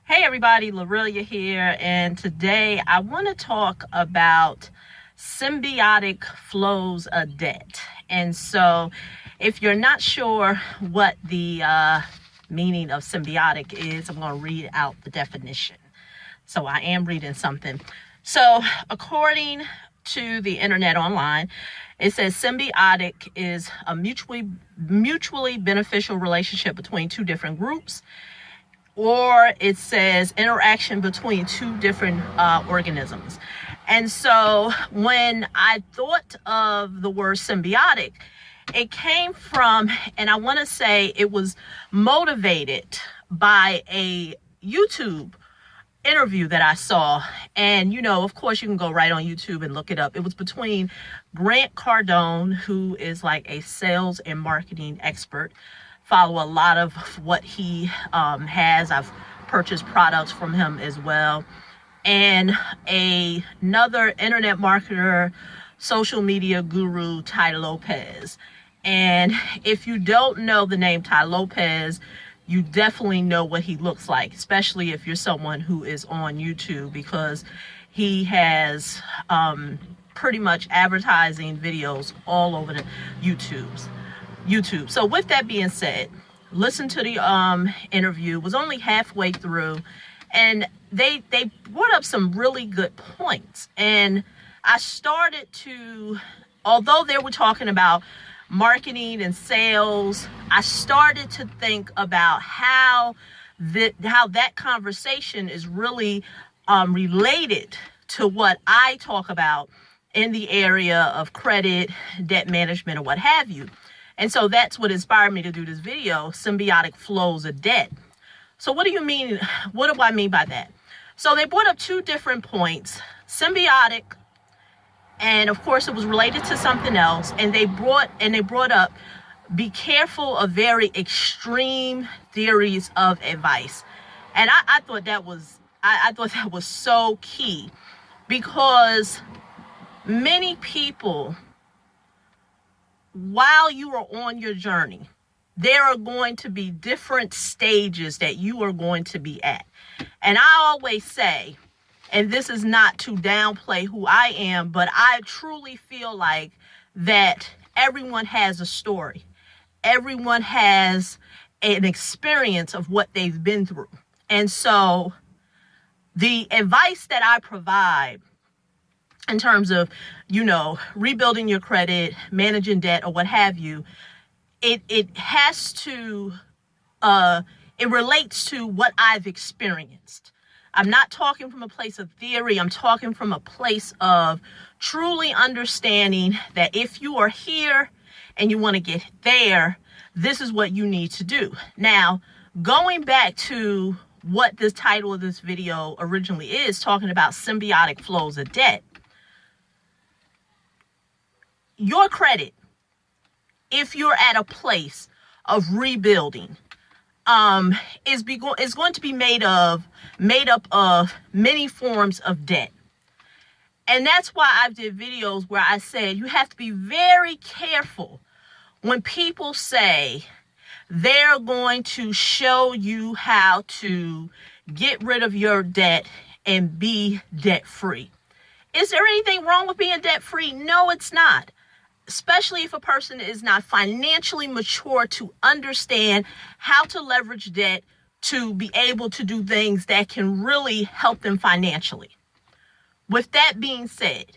Hey everybody, Lorelia here, and today I want to talk about symbiotic flows of debt. And so if you're not sure what the meaning of symbiotic is, I'm going to read out the definition. So I am reading something. So according to the internet online, it says symbiotic is a mutually beneficial relationship between two different groups, or it says interaction between two different organisms. And so when I thought of the word symbiotic, it came from, and I want to say it was motivated by a YouTube interview that I saw. And, of course, you can go right on YouTube and look it up. It was between Grant Cardone, who is like a sales and marketing expert. Follow a lot of what he has. I've purchased products from him as well. And another internet marketer, social media guru, Tai Lopez. And if you don't know the name Tai Lopez, you definitely know what he looks like, especially if you're someone who is on YouTube, because he has pretty much advertising videos all over the YouTube. So with that being said, listen to the interview. Was only halfway through, and they brought up some really good points. And I started to, although they were talking about marketing and sales, I started to think about how that conversation is really related to what I talk about in the area of credit, debt management, or what have you. And so that's what inspired me to do this video, symbiotic flows of debt. So what do you mean? What do I mean by that? So they brought up two different points, symbiotic, and of course it was related to something else. And they brought up, be careful of very extreme theories of advice. And I thought that was, I thought that was so key, because many people, while you are on your journey, there are going to be different stages that you are going to be at. And I always say, and this is not to downplay who I am, but I truly feel like that everyone has a story. Everyone has an experience of what they've been through. And so the advice that I provide in terms of, rebuilding your credit, managing debt, or what have you, it has to, it relates to what I've experienced. I'm not talking from a place of theory. I'm talking from a place of truly understanding that if you are here and you want to get there, this is what you need to do. Now, going back to what this title of this video originally is, talking about symbiotic flows of debt, your credit, if you're at a place of rebuilding, is going to be made up of many forms of debt. And that's why I did videos where I said you have to be very careful when people say they're going to show you how to get rid of your debt and be debt free. Is there anything wrong with being debt free? No, it's not. Especially if a person is not financially mature to understand how to leverage debt to be able to do things that can really help them financially. With that being said,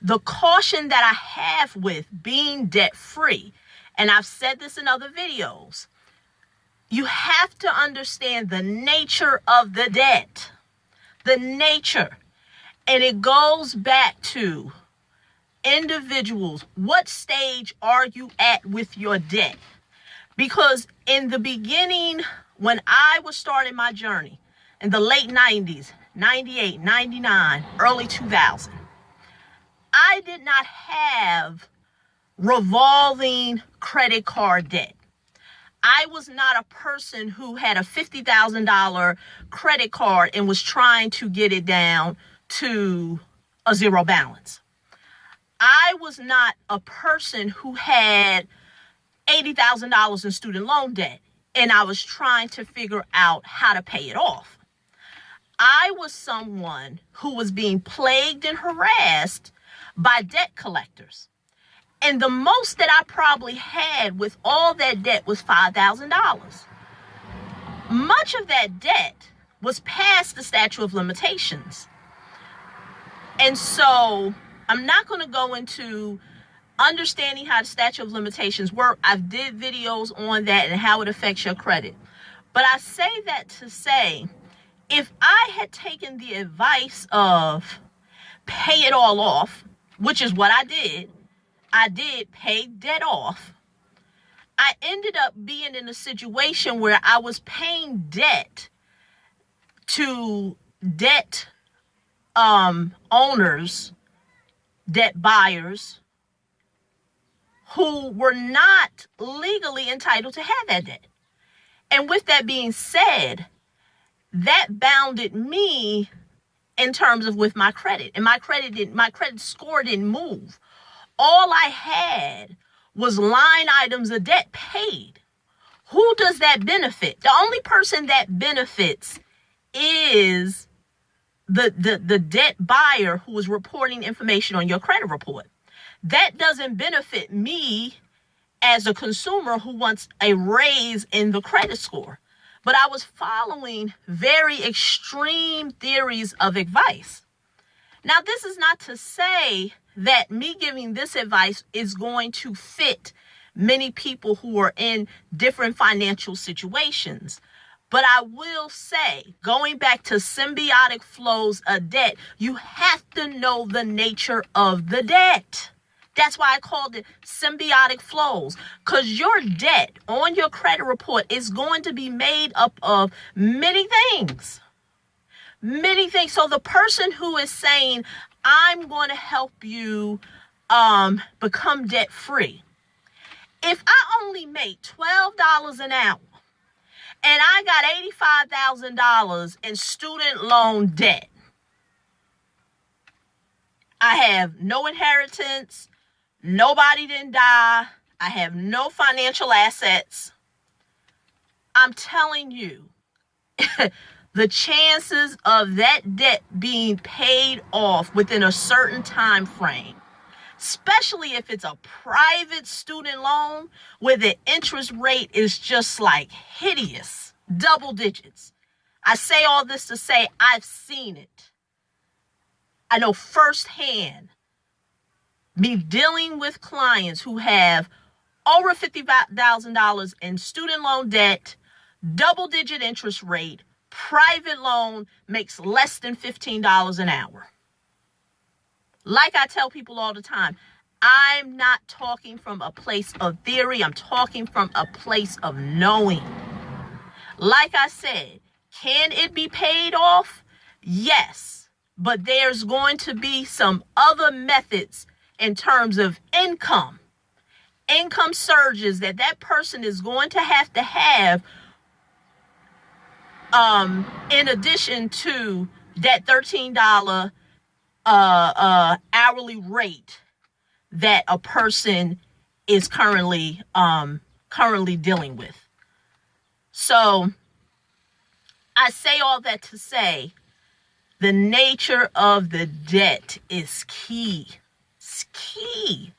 the caution that I have with being debt free, and I've said this in other videos, you have to understand the nature of the debt, the nature. And it goes back to individuals. What stage are you at with your debt? Because in the beginning, when I was starting my journey in the late 90s, 98, 99, early 2000, I did not have revolving credit card debt. I was not a person who had a $50,000 credit card and was trying to get it down to a zero balance. I was not a person who had $80,000 in student loan debt and I was trying to figure out how to pay it off. I was someone who was being plagued and harassed by debt collectors. And the most that I probably had with all that debt was $5,000. Much of that debt was past the statute of limitations. And so I'm not going to go into understanding how the statute of limitations work. I've did videos on that and how it affects your credit. But I say that to say, if I had taken the advice of pay it all off, which is what I did pay debt off. I ended up being in a situation where I was paying debt to debt owners, debt buyers, who were not legally entitled to have that debt. And with that being said, that bounded me in terms of with my credit. And my credit score didn't move. All I had was line items of debt paid. Who does that benefit? The only person that benefits is the debt buyer who is reporting information on your credit report. That doesn't benefit me as a consumer who wants a raise in the credit score. But I was following very extreme theories of advice. Now, this is not to say that me giving this advice is going to fit many people who are in different financial situations. But I will say, going back to symbiotic flows of debt, you have to know the nature of the debt. That's why I called it symbiotic flows, because your debt on your credit report is going to be made up of many things. Many things. So the person who is saying, I'm going to help you become debt free. If I only make $12 an hour and I got $85,000 in student loan debt, I have no inheritance. Nobody didn't die. I have no financial assets. I'm telling you, the chances of that debt being paid off within a certain time frame, especially if it's a private student loan where the interest rate is just like hideous, double digits. I say all this to say I've seen it. I know firsthand, me dealing with clients who have over $50,000 in student loan debt, double-digit interest rate, private loan, makes less than $15 an hour. Like I tell people all the time, I'm not talking from a place of theory. I'm talking from a place of knowing. Like I said, can it be paid off? Yes, but there's going to be some other methods in terms of income surges that person is going to have in addition to that $13 hourly rate that a person is currently dealing with. So I say all that to say the nature of the debt is key. It's key.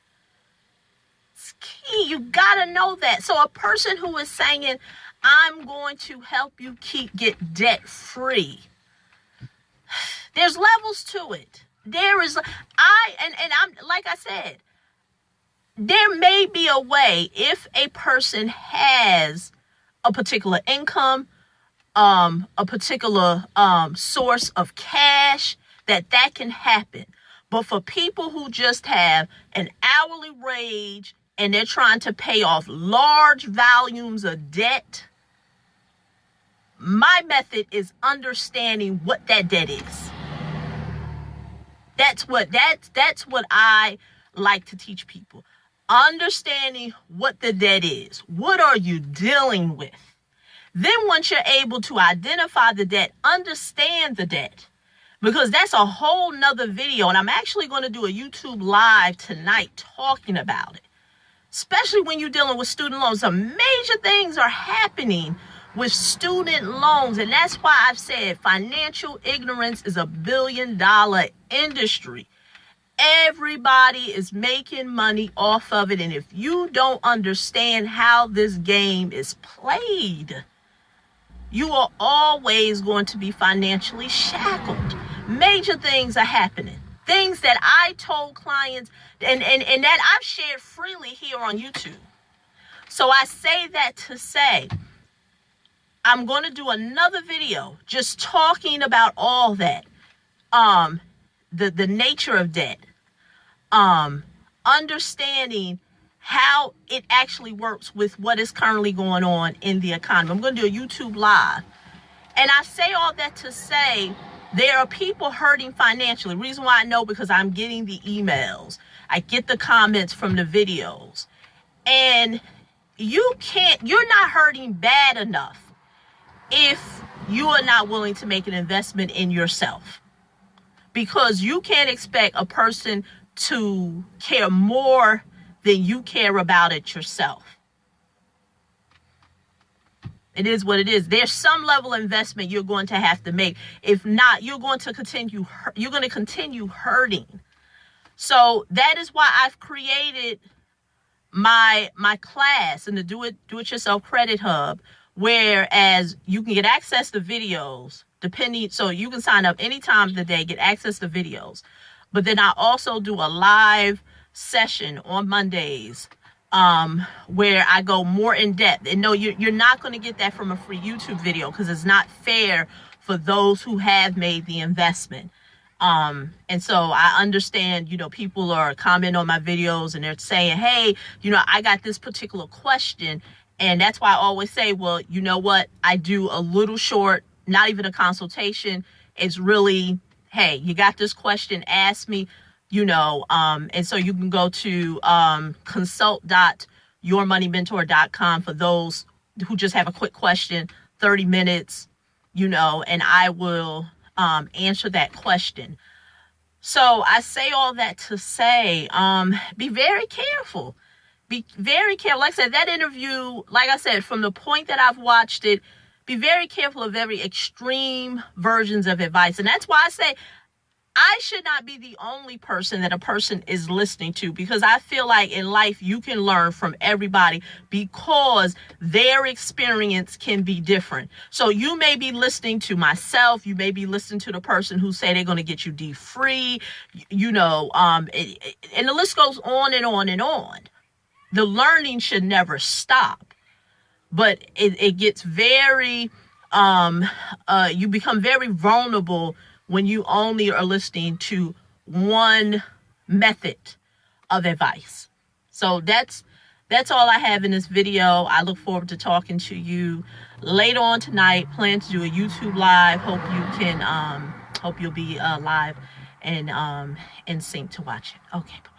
It's key. You got to know that. So a person who is saying, I'm going to help you get debt free. There's levels to it. There is, I'm like I said, there may be a way if a person has a particular income, a particular source of cash, that can happen. But for people who just have an hourly wage and they're trying to pay off large volumes of debt, my method is understanding what that debt is. That's what I like to teach people. Understanding what the debt is. What are you dealing with? Then once you're able to identify the debt, understand the debt. Because that's a whole nother video. And I'm actually going to do a YouTube live tonight talking about it. especially when you're dealing with student loans. Some major things are happening with student loans. And that's why I've said financial ignorance is $1 billion industry. Everybody is making money off of it. And if you don't understand how this game is played, you are always going to be financially shackled. Major things are happening. Things that I told clients and that I've shared freely here on YouTube. So I say that to say, I'm going to do another video just talking about all that. The nature of debt. Understanding how it actually works with what is currently going on in the economy. I'm going to do a YouTube live. And I say all that to say there are people hurting financially. Reason why I know, because I'm getting the emails. I get the comments from the videos. And you're not hurting bad enough if you are not willing to make an investment in yourself. Because you can't expect a person to care more than you care about it yourself. It is what it is. There's some level of investment you're going to have to make. If not, you're going to continue hurting. So that is why I've created my class in the Do It Yourself Credit Hub, whereas you can get access to videos so you can sign up any time of the day, get access to videos. But then I also do a live session on Mondays where I go more in depth. And no, you're not going to get that from a free YouTube video, because it's not fair for those who have made the investment. And so I understand, people are commenting on my videos and they're saying, hey, I got this particular question. And that's why I always say, well, you know what? I do a little short, not even a consultation. It's really, hey, you got this question, ask me, and so you can go to consult.yourmoneymentor.com for those who just have a quick question, 30 minutes, and I will answer that question. So I say all that to say, be very careful. Be very careful. Like I said, that interview, like I said, from the point that I've watched it, be very careful of very extreme versions of advice. And that's why I say I should not be the only person that a person is listening to, because I feel like in life you can learn from everybody because their experience can be different. So you may be listening to myself, you may be listening to the person who say they're going to get you free, and the list goes on and on and on. The learning should never stop. But it gets very, you become very vulnerable when you only are listening to one method of advice. So that's all I have in this video. I look forward to talking to you later on tonight. Plan to do a YouTube live. Hope you'll be live and in sync to watch it. Okay. Bye.